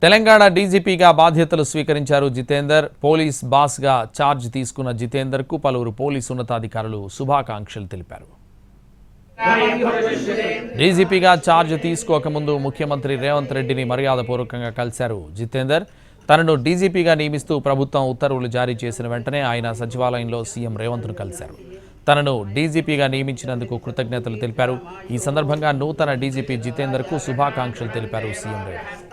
తెలంగాణ డీజీపీగా బాధ్యతలు స్వీకరించారు Jitender. Police బాస్గా charge తీసుకున్న జితేందర్కు పలువురు పోలీసు ఉన్నతాధికారులు శుభాకాంక్షలు తెలిపారు. డీజీపీగా ఛార్జ్ తీసుకోకముందు ముఖ్యమంత్రి రేవంత్ రెడ్డిని మర్యాదపూర్వకంగా కలిశారు జితేందర్. తనను డీజీపీగా నియమిస్తూ ప్రభుత్వం ఉత్తర్వులు జారీ చేసిన వెంటనే ఆయన సచివాలయంలో సీఎం రేవంత్ను కలిశారు. తనను డీజీపీగా నియమించినందుకు కృతజ్ఞతలు తెలిపారు. ఈ సందర్భంగా నూతన డీజీపీ జితేందర్కు శుభాకాంక్షలు తెలిపారు సీఎం రేవంత్.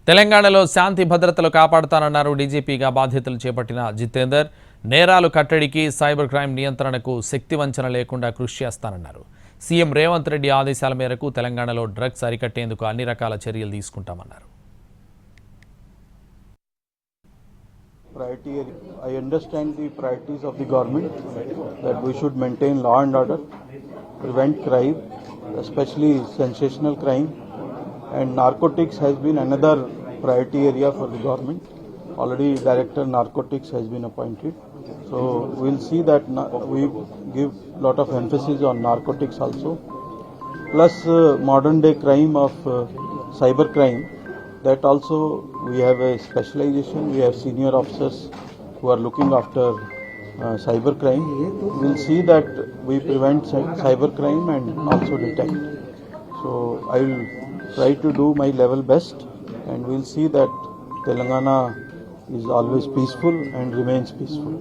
తెలంగాణలో శాంతి భద్రతలు కాపాడుతానన్నారు డీజీపీగా బాధ్యతలు చేపట్టిన జితేందర్. నేరాలు కట్టడికి, సైబర్ క్రైమ్ నియంత్రణకు శక్తివంచన లేకుండా కృషి చేస్తానన్నారు. సీఎం రేవంత్ రెడ్డి ఆదేశాల మేరకు తెలంగాణలో డ్రగ్స్ అరికట్టేందుకు అన్ని రకాల చర్యలు తీసుకుంటామన్నారు. I understand the priorities of the government, that we should maintain law and order, prevent crime, especially sensational crime, and narcotics has been another priority area for the government. Already Director Narcotics has been appointed. So we'll see that we give lot of emphasis on narcotics also. Plus modern day crime of cyber crime. That also we have a specialization. We have senior officers who are looking after cyber crime. We'll see that we prevent cyber crime and also detect. So I will try to do my level best, and we'll see that Telangana is always peaceful and remains peaceful.